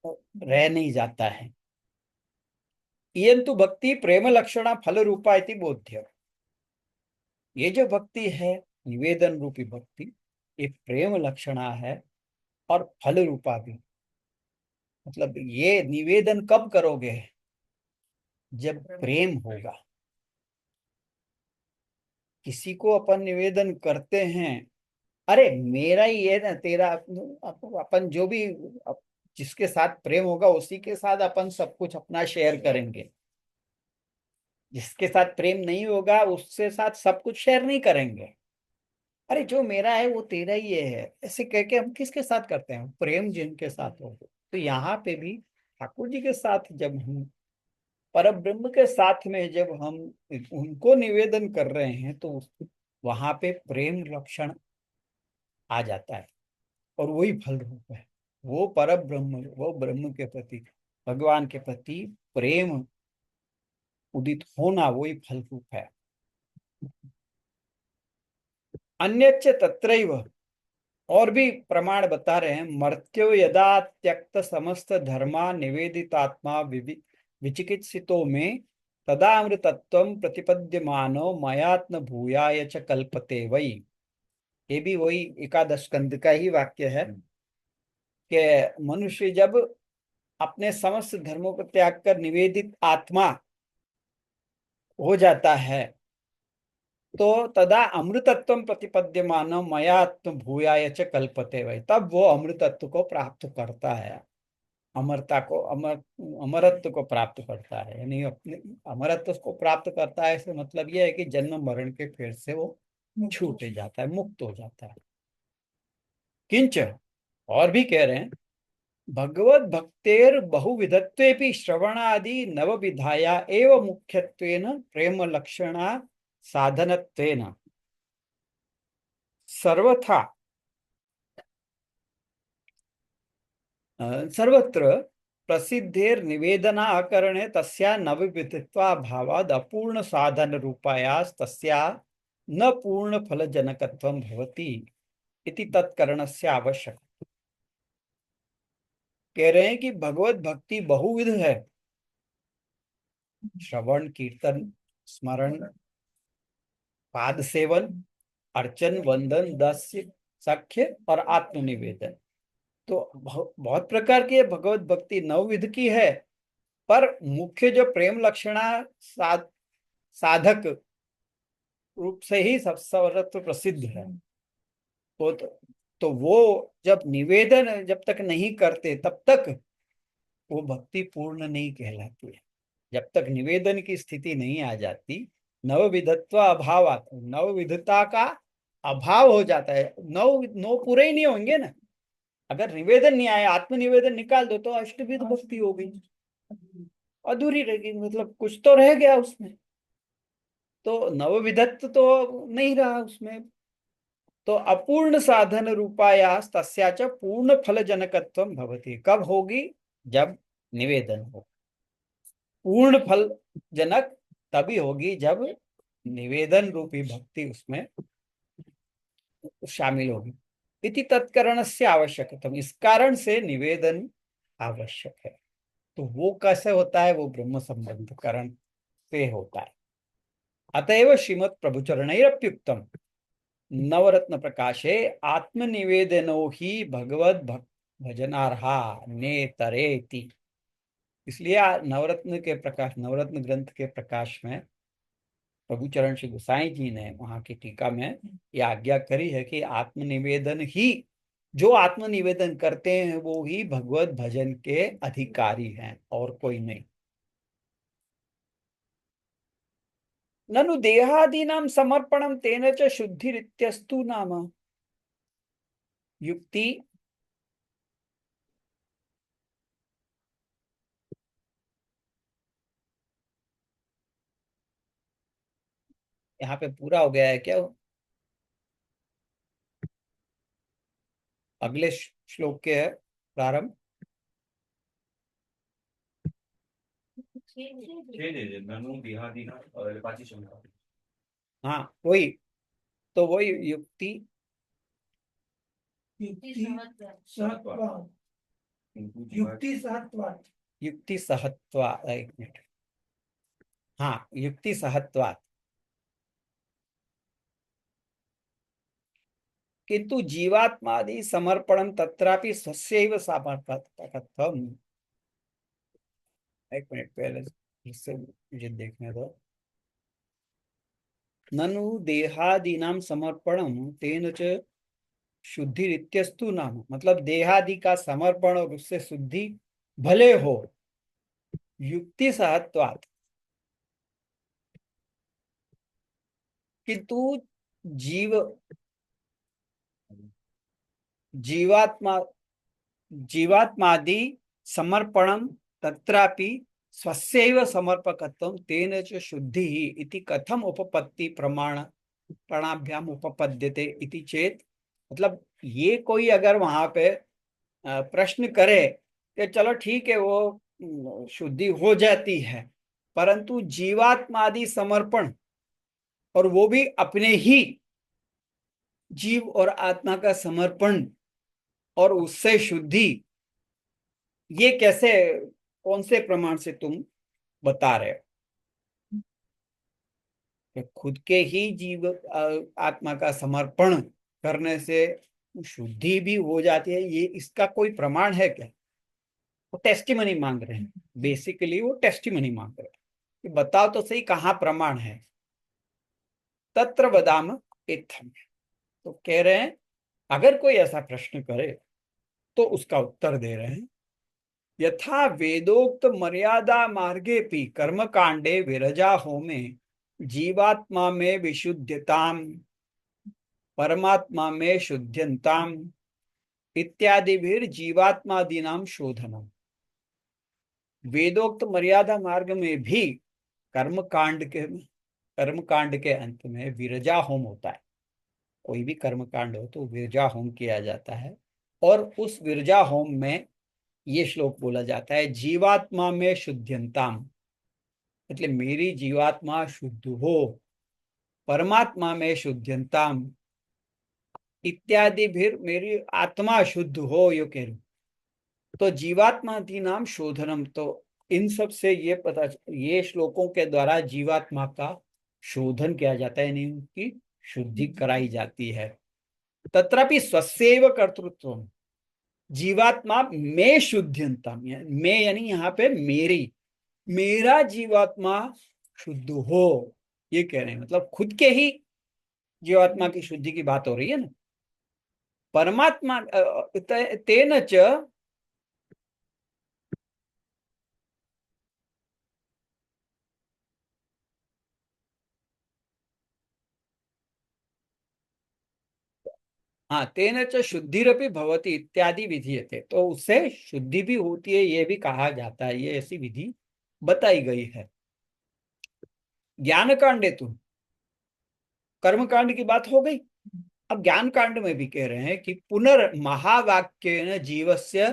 रह नहीं जाता है। इयंतु भक्ति प्रेम लक्षणा फल रूपा इति बोध्य। ये जो भक्ति है, निवेदन रूपी भक्ति, ये प्रेम लक्षणा है और फल रूपा भी। मतलब ये निवेदन कब करोगे? जब प्रेम होगा। किसी को अपन निवेदन करते हैं, अरे मेरा ही है ना, तेरा अपन जो भी जिसके साथ प्रेम होगा उसी के साथ अपन सब कुछ अपना शेयर करेंगे। जिसके साथ प्रेम नहीं होगा उससे साथ सब कुछ शेयर नहीं करेंगे। अरे जो मेरा है वो तेरा ही है, ऐसे कह के हम किसके साथ करते हैं? प्रेम जिनके साथ हो। तो यहाँ पे भी ठाकुर जी के साथ जब हम पर ब्रह्म के साथ में जब हम उनको निवेदन कर रहे हैं, तो वहां पे प्रेम लक्षण आ जाता है और वही फल रूप है। वो पर ब्रह्म, वो ब्रह्म के प्रति, भगवान के प्रति प्रेम उदित होना, वही फल रूप है। अन्यच्च तत्रैव, और भी प्रमाण बता रहे हैं, मर्त्यो यदा त्यक्त समस्त धर्मा निवेदितात्मा विचिकित्सितो में तदा अमृतत्वं प्रतिपद्यमानो मयात्म भूयाय च कल्पते वै। ये भी वही एकादश स्कंद का ही वाक्य है कि मनुष्य जब अपने समस्त धर्मों को त्याग कर निवेदित आत्मा हो जाता है तो तदा अमृतत्व प्रतिपद्यमान मयात्म भूयाय च कल्पते वै, तब वो अमृतत्व को प्राप्त करता है, अमरता को अमरत्व को प्राप्त करता है। यानी अपने अमरत्व को प्राप्त करता है, इसका मतलब यह है कि जन्म मरण के फेर से वो छूट जाता है, मुक्त हो जाता है। किंच, और भी कह रहे हैं, भगवत भक्तेर बहुविधत्वेपि श्रवणादि नव विधाया एव मुख्यत्वेन प्रेम लक्षणा साधनत्वेन सर्वथा सर्वत्र प्रसिद्धेर निवेदनाकरणे तस्या नवविधत्वा भावाद अपूर्ण साधन रूपायास तस्या न पूर्ण फल जनकत्वं भवति इति तत्करणस्य आवश्यक। कह रहे हैं कि भगवत भक्ति बहुविध है, श्रवण कीर्तन स्मरण पाद सेवन अर्चन वंदन दास्य सख्य और आत्मनिवेदन, तो बहुत प्रकार की भगवत भक्ति नवविध की है। पर मुख्य जो प्रेम लक्षणा साधक रूप से ही सब सर्वत्र प्रसिद्ध है, तो वो जब निवेदन जब तक नहीं करते तब तक वो भक्ति पूर्ण नहीं कहलाती है। जब तक निवेदन की स्थिति नहीं आ जाती, नवविधत्व अभाव आता है, नवविधता का अभाव हो जाता है, नौ पूरे ही नहीं होंगे ना। अगर निवेदन नहीं आया, आत्मनिवेदन निकाल दो तो अष्टविध भक्ति हो गई, अधूरी रहेगी, मतलब कुछ तो रह गया उसमें, तो नवविधत्व तो नहीं रहा उसमें। तो अपूर्ण साधन रूपायास तस्याच पूर्ण फल जनकत्वं भवति, कब होगी? जब निवेदन हो। पूर्ण फल जनक तभी होगी जब निवेदन रूपी भक्ति उसमें शामिल होगी। इति तत्करण से आवश्यकतम, इस कारण से निवेदन आवश्यक है। तो वो कैसे होता है? वो ब्रह्म संबंध करण से होता है। अतएव श्रीमद प्रभुचरणैरप्युक्तम नवरत्न प्रकाशे आत्मनिवेदनो ही भगवत भजनार्हा नेतरेति। इसलिए नवरत्न के प्रकाश, नवरत्न ग्रंथ के प्रकाश में प्रभुचरण श्री गोसाई जी ने वहां की टीका में यह आज्ञा करी है कि आत्मनिवेदन ही, जो आत्मनिवेदन करते हैं वो ही भगवत भजन के अधिकारी हैं और कोई नहीं। ननु देहादीनां समर्पणम तेन च शुद्धिरित्यस्तु नाम। युक्ति यहाँ पे पूरा हो गया है क्या? अगले श्लोक के है प्रारंभ। हाँ वही, तो वही युक्ति युक्ति सहत्वा, एक मिनट, हाँ युक्ति सहत्वात्, किंतु जीवात्मादि समर्पणम तत्रापि स्वस्यैव समर्पकत्वम्। एक मिनट पहले इससे मुझे देखने दो। ननु देहादीनां समर्पणम तेन च शुद्धिरित्यस्तु नाम, मतलब देहादि का समर्पण और उससे शुद्धि भले हो, युक्ति सहत्वात्, किंतु जीव जीवात्मा जीवात्मादि समर्पणम तत्रापि स्वस्यैव समर्पकत्वं तेन च शुद्धि इति कथम उपपत्ति प्रणाभ्याम उपपद्यते इति चेत। मतलब ये कोई अगर वहां पे प्रश्न करे कि चलो ठीक है वो शुद्धि हो जाती है, परंतु जीवात्मादि समर्पण और वो भी अपने ही जीव और आत्मा का समर्पण और उससे शुद्धि, ये कैसे, कौन से प्रमाण से तुम बता रहे हो कि खुद के ही जीव आत्मा का समर्पण करने से शुद्धि भी हो जाती है? ये इसका कोई प्रमाण है क्या? वो टेस्टिमनी मांग रहे हैं, बेसिकली वो टेस्टिमनी मांग रहे हैं कि बताओ तो सही कहाँ प्रमाण है। तत्र वदाम इत्थम। तो कह रहे हैं अगर कोई ऐसा प्रश्न करे तो उसका उत्तर दे रहे हैं, यथा वेदोक्त मर्यादा मार्गे पि कर्म कांडे विरजा होमे जीवात्मा में विशुद्धताम परमात्मा में शुद्ध्यंताम इत्यादि भी जीवात्मादीनाम शोधनम। वेदोक्त मर्यादा मार्ग में भी कर्म कांड के अंत में विरजा होम होता है। कोई भी कर्म कांड हो तो विरजा होम किया जाता है, और उस विरजा होम में ये श्लोक बोला जाता है, जीवात्मा में शुद्ध्यंताम, मतलब मेरी जीवात्मा शुद्ध हो, परमात्मा में शुद्ध्यंताम इत्यादि भी मेरी आत्मा शुद्ध हो, यो कह रही। तो जीवात्मादि नाम शोधनम, तो इन सब से ये श्लोकों के द्वारा जीवात्मा का शोधन किया जाता है, यानी उनकी शुद्धि कराई जाती है। तत्रापि स्वस्यैव कर्तृत्व, जीवात्मा में शुद्ध्यंतम, में यानी यहाँ पे मेरा जीवात्मा शुद्ध हो, ये कह रहे हैं। मतलब खुद के ही जीवात्मा की शुद्धि की बात हो रही है ना। परमात्मा तेन च, हाँ, तेन च शुद्धिरपि भवति इत्यादि विधीयते, तो उससे शुद्धि भी होती है ये भी कहा जाता है, ये ऐसी विधि बताई गई है। ज्ञान कांडे तो कर्म कांड की बात हो गई। अब ज्ञान कांड में भी कह रहे हैं कि पुनर्महावाक्येन जीवस्य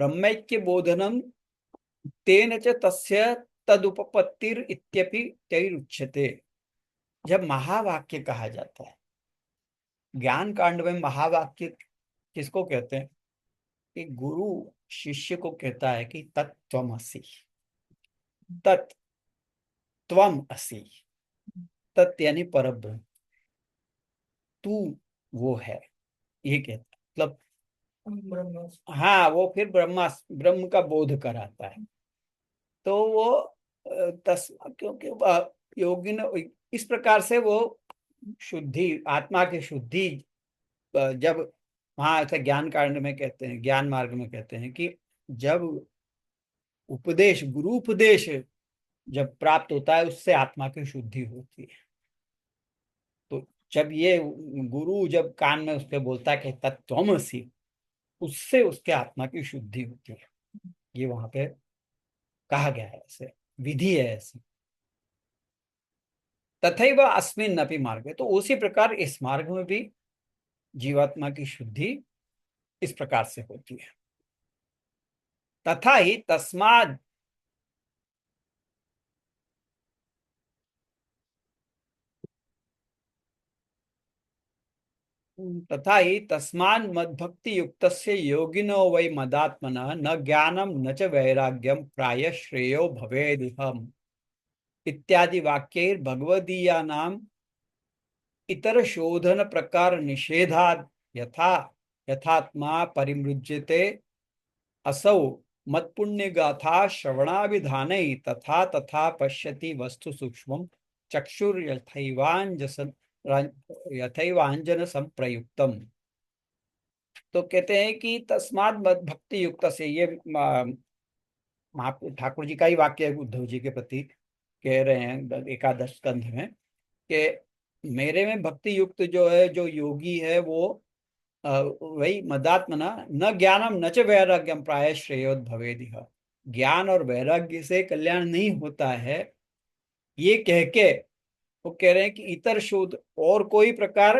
ब्रह्मैक्य बोधनम तेन च तस्य तदुपपत्तिर इत्यपि तैरुच्यते। जब महावाक्य कहा जाता है ज्ञान कांड में, महावाक्य किसको कहते हैं? कि गुरु शिष्य को कहता है कि तत्त्वमसि, तत्त्वम असि, तत् यानी परब्रह्म, तू वो है, ये कहता है। मतलब हाँ, वो फिर ब्रह्म का बोध कराता है। तो वो क्योंकि योगी ने इस प्रकार से वो शुद्धि, आत्मा की शुद्धि, जब वहां ऐसे ज्ञान कांड में कहते हैं, ज्ञान मार्ग में कहते हैं कि जब गुरु उपदेश जब प्राप्त होता है उससे आत्मा की शुद्धि होती है। तो जब ये गुरु जब कान में उसके बोलता है कि तत्त्वमसि, उससे उसके आत्मा की शुद्धि होती है। ये वहां पे कहा गया है, ऐसे विधि है ऐसी। तथैव अस्मिन् अपि मार्गे, तो उसी प्रकार इस मार्ग में भी जीवात्मा की शुद्धि इस प्रकार से होती है। तथा ही तस्माद, तथा ही तस्मान् मद्भक्ति युक्तस्य योगिनो वै मदात्मनः न ज्ञानम न च वैराग्यम प्राय श्रेयो भवेदिहम् इत्यादि वाक्यैर् भगवदीयानाम् इतर शोधन प्रकार निषेधाद यथा यथात्मा परिमृज्यते असौ मत्पुण्य गाथा श्रवणाभिधान तथा तथा पश्यति वस्तु सूक्ष्मं यथैवांजन संप्रयुक्तम। तो कहते हैं कि तस्माद मद भक्ति युक्त से, ये ठाकुर जी का ही वाक्य है उद्धव जी के प्रति कह रहे हैं एकादश स्कंध में, कि मेरे में भक्ति युक्त जो है, जो योगी है, वो वही मदात्मना न ज्ञानम न च वैराग्यम प्राय श्रेयोद भवेदिह, ज्ञान और वैराग्य से कल्याण नहीं होता है, ये कह के वो कह रहे हैं कि इतर शोध और कोई प्रकार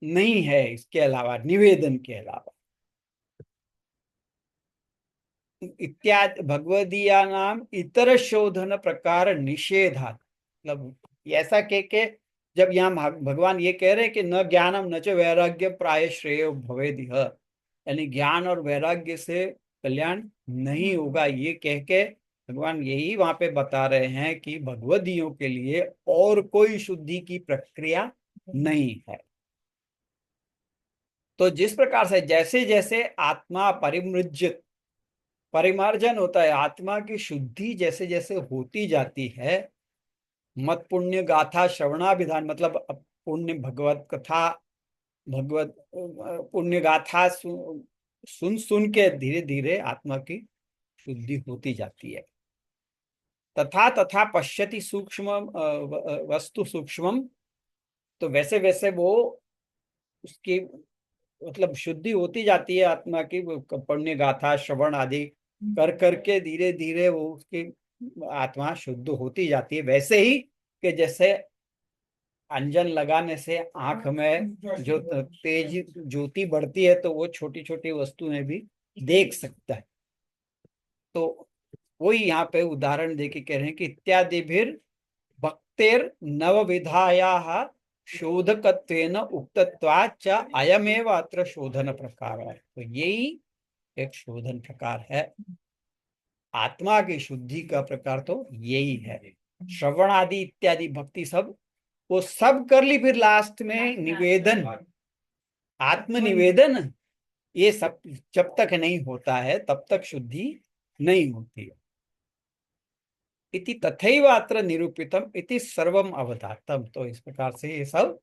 नहीं है इसके अलावा, निवेदन के अलावा। इत्यादि भगवदीया नाम इतर शोधन प्रकार निषेधात, मतलब ये ऐसा कह के जब यहाँ भगवान ये कह रहे हैं कि न ज्ञानम न च वैराग्य प्राय श्रेय भवेदिह, यानी ज्ञान और वैराग्य से कल्याण नहीं होगा, ये कह के भगवान यही वहां पे बता रहे हैं कि भगवदियों के लिए और कोई शुद्धि की प्रक्रिया नहीं है। तो जिस प्रकार से जैसे जैसे आत्मा परिमार्जन होता है, आत्मा की शुद्धि जैसे जैसे होती जाती है, मत पुण्य गाथा श्रवणाभिधान, मतलब पुण्य भगवत कथा, भगवत पुण्य गाथा सुन सुन के धीरे धीरे आत्मा की शुद्धि होती जाती है। तथा तथा पश्यति सूक्ष्म वस्तु सूक्ष्मम, तो वैसे वैसे वो उसकी मतलब शुद्धि होती जाती है आत्मा की, पुण्य गाथा श्रवण आदि कर करके धीरे धीरे वो उसकी आत्मा शुद्ध होती जाती है। वैसे ही कि जैसे अंजन लगाने से आंख में जो तेज ज्योति बढ़ती है तो वो छोटी छोटी वस्तुएं भी देख सकता है। तो वही यहाँ पे उदाहरण देके कह रहे हैं कि इत्यादि भी भक्तेर नव विधाया शोधकत्वेन उक्तत्वाच्च अयमेव अत्र शोधन प्रकार है। तो यही एक शोधन प्रकार है, आत्मा की शुद्धि का प्रकार तो यही है। श्रवण आदि इत्यादि भक्ति सब वो सब कर ली, फिर लास्ट में निवेदन, आत्मनिवेदन, ये सब जब तक नहीं होता है तब तक शुद्धि नहीं होती है। इति तथैव अत्र निरूपितम इति सर्वम अवधातम। तो इस प्रकार से ये सब,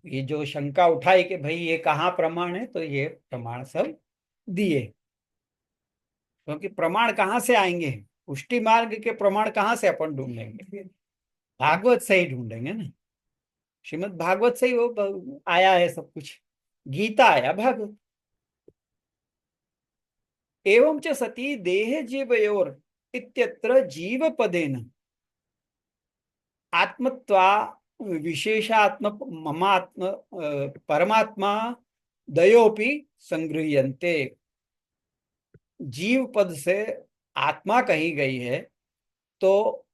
ये जो शंका उठाई कि भाई ये कहाँ प्रमाण है, तो ये प्रमाण सब दिए। क्योंकि प्रमाण कहाँ से आएंगे, पुष्टि मार्ग के प्रमाण कहाँ से अपन ढूंढेंगे, भागवत से ही ढूंढेंगे ना। श्रीमद् भागवत से ही वो आया है सब कुछ, गीता आया भागवत। एवं च सती देह जीवयोर इत्यत्र जीव पदेन आत्मत्वा विशेषात्म ममात्म परमात्मा दयोपि संगृह्यन्ते। जीव पद से आत्मा कही गई है तो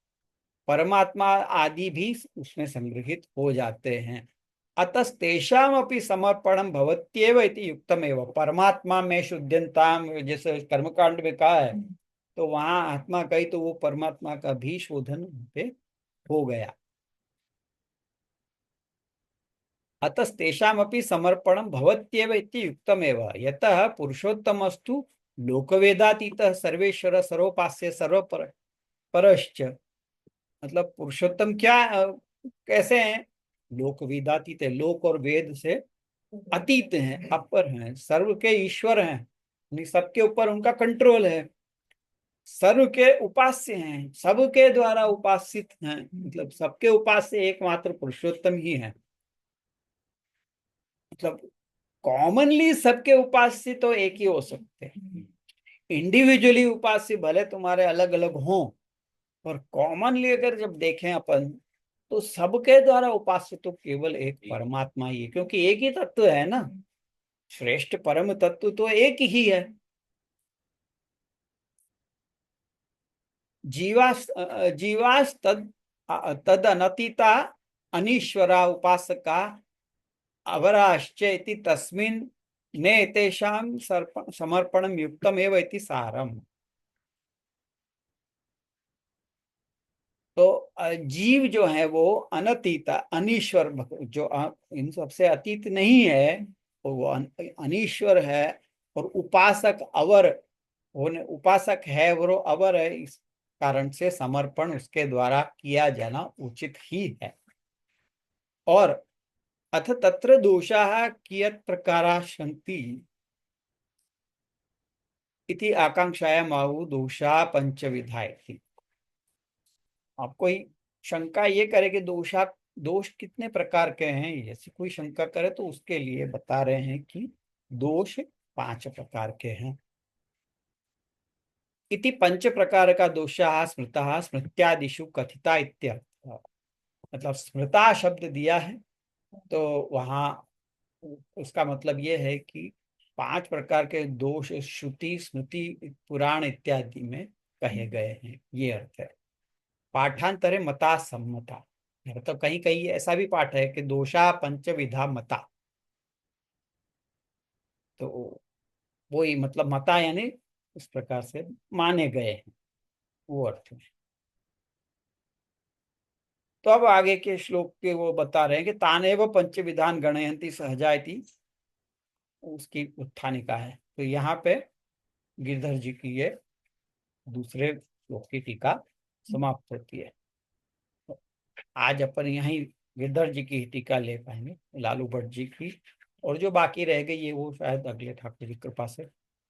परमात्मा आदि भी उसमें संग्रहित हो जाते हैं। अतस्तेषाम अपि समर्पणम भवत्येव इति युक्तमेव। परमात्मा में शुद्धंताम जैसे कर्मकांड में कहा है, तो वहां आत्मा कही तो वो परमात्मा का भी शोधन पे हो गया। अतस्तेषाम अपि समर्पणम भवत्येव इति युक्तमेव यतः पुरुषोत्तमस्तु लोकवेदातीतः सर्वेश्वर सर्वोपास्य सर्वपर परश्च। मतलब पुरुषोत्तम क्या कैसे हैं, लोक वेदातीत है, लोक और वेद से अतीत हैं, अपर हैं, सर्व के ईश्वर हैं, सबके ऊपर उनका कंट्रोल है, सर्व के उपास्य हैं, सबके द्वारा उपासित हैं, मतलब सबके उपास्य एकमात्र पुरुषोत्तम ही है। मतलब कॉमनली सबके उपास्य तो एक ही हो सकते हैं, इंडिविजुअली उपास्य भले तुम्हारे अलग अलग हों, और कॉमनली अगर जब देखें अपन तो सबके द्वारा उपास्य तो केवल एक परमात्मा ही है, क्योंकि एक ही तत्व है ना, श्रेष्ठ परम तत्व तो एक ही है। जीवास तद अनतीता अनीश्वरा उपासका अवराश्च इति तस्मिन् ने तेषां समर्पणं युक्तमेव इति सारम्। तो जीव जो है वो अनतीत अनीश्वर, जो इन सबसे अतीत नहीं है, वो अनीश्वर है, और उपासक अवर होने, उपासक है वो अवर है, इस कारण से समर्पण उसके द्वारा किया जाना उचित ही है। और अथ तत्र दोषाः कियत् प्रकाराः सन्ति इति आकांक्षायाम् आहु दोषा पंचविधा इति। आप कोई शंका ये करे कि दोष कितने प्रकार के हैं, ऐसी कोई शंका करे तो उसके लिए बता रहे हैं कि दोष 5 प्रकार के हैं। इति पंच प्रकार का दोषा स्मृता स्मृत्यादिषु कथिता इत्यर्थ। मतलब स्मृता शब्द दिया है तो वहां उसका मतलब ये है कि 5 प्रकार के दोष श्रुति स्मृति पुराण इत्यादि में कहे गए हैं, ये अर्थ है। पाठांतरे मता सम्मता, तो कहीं कहीं ऐसा भी पाठ है कि दोषा पंचविधा मता, तो वही मतलब मता यानी इस प्रकार से माने गए हैं, वो अर्थ में। तो अब आगे के श्लोक के वो बता रहे हैं कि तानेव पंच विधान गणयंती सहजायती, उसकी उत्थानिका है। तो यहाँ पे गिरधर जी की ये दूसरे श्लोक की टीका समाप्त होती है। तो आज अपन यहीं गिरधर जी की ही टीका ले पाएंगे, लालू भट्ट जी की, और जो बाकी रह गई ये वो शायद अगले ठाकुर जी की कृपा से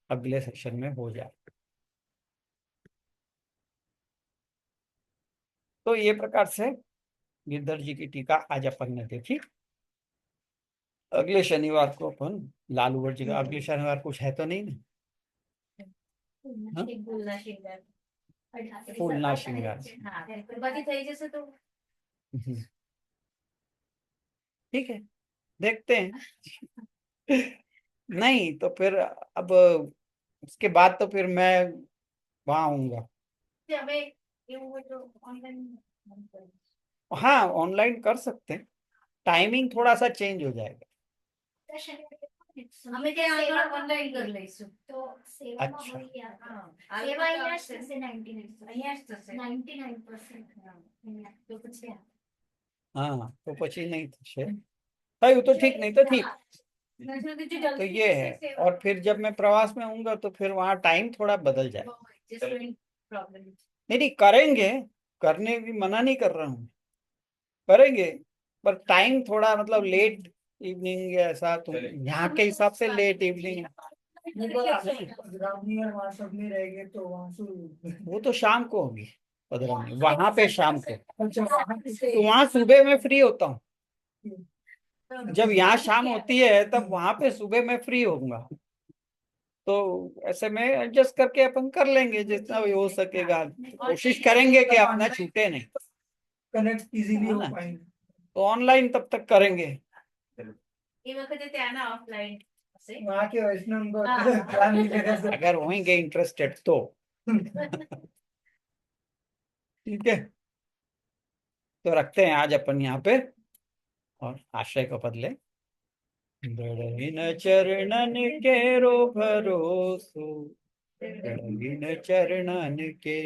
अगले सेशन में हो जाए। तो ये प्रकार से गिरधर जी की टीका आज अपन ने देखी। अगले शनिवार को अपन लालू भट्ट जी का, अगले शनिवार कुछ है तो नहीं ना? हाँ? फूलना श्रृंगार फूलना श्रृंगार। हाँ, बाकी થઈ જશે तो ठीक है, देखते हैं। नहीं तो फिर अब उसके बाद तो फिर मैं वहां आऊंगा। હવે એવું હોય તો ઓનલાઈન हाँ, ऑनलाइन कर सकते हैं, टाइमिंग थोड़ा सा चेंज हो जाएगा। અમે ત્યાં આગળ ઓનલાઈન કરી લઈશું तो સેવામાં अच्छा। હોય યાર हाँ, સેવા અહીંયા જ થશે 99% અહીંયા જ થશે 99% અહીંયા તો પછી हाँ तो પછી नहीं થશે, થયું तो ठीक, नहीं तो ठीक। तो ये है, और फिर जब मैं प्रवास में आऊंगा तो फिर वहाँ टाइम थोड़ा बदल जाए। प्रॉब्लम नहीं नहीं, करेंगे, करने की मना नहीं कर रहा हूँ, करेंगे, पर टाइम थोड़ा मतलब लेट इवनिंग या ऐसा, तो यहाँ के हिसाब से लेट इवनिंग, नहीं पर ग्रामीण और वहाँ सब नहीं रहेंगे तो वहाँ से वो तो शाम को होगी पदरा में, वहां पे शाम को। अच्छा वहाँ तो से वहां सुबह में फ्री होता हूँ, जब यहाँ शाम होती है तब वहां पे सुबह में फ्री होऊंगा। तो ऐसे में एडजस्ट करके अपन कर लेंगे जितना भी हो सकेगा, कोशिश करेंगे कि अपना छूटे नहीं, कनेक्ट इजीली है हो ना? पाएंगे। तो ऑनलाइन तब तक करेंगे। એ वखતે ત્યાંના ઓફલાઈन હશે वहाँ के वैष्णव को हाँ। ग्रामीण जगह से अगर होंगे इंटरेस्टेड तो ठीक है। तो रखते हैं आज अपन यहाँ पे, और आश्रय को बदले। दृढ़हीन चरणन केरो भरोसो, दृढ़हीन चरणन के,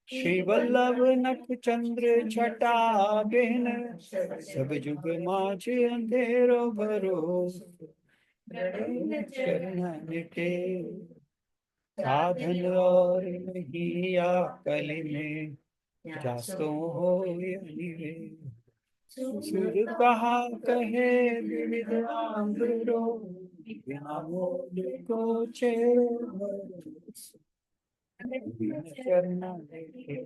श्री वल्लभ नख चंद्र छटा बिन, सब जुग माझ अंधेरो भरोसो, दृढ़हीन चरणन के, साधन और नहीं आकल में, जासो हो अनिवेश, सुर कहा कहे विविध आंध्रो, बिना मोल को चेरो भरोसो, चरणन के,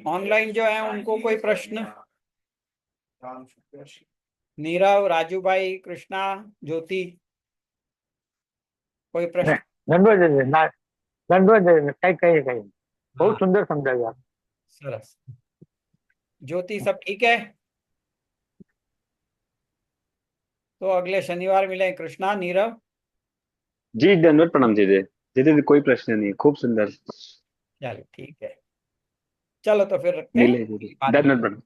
ऑनलाइन जो है उनको कोई प्रश्न? नीरव, राजू भाई, कृष्णा, ज्योति, कोई प्रश्न? दंडवत देते दंडवत देते काही काही काही बहुत सुंदर समझाया। सरस। ज्योति सब ठीक है? तो अगले शनिवार मिले। कृष्णा, नीरव, जी धन्यवाद, प्रणाम जी जी कोई प्रश्न नहीं, खूब सुंदर। चलो ठीक है, चलो तो फिर रखते हैं। मिले जी, धन्यवाद प्रणाम।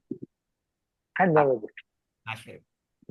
धन्यवाद। आशीर्वाद।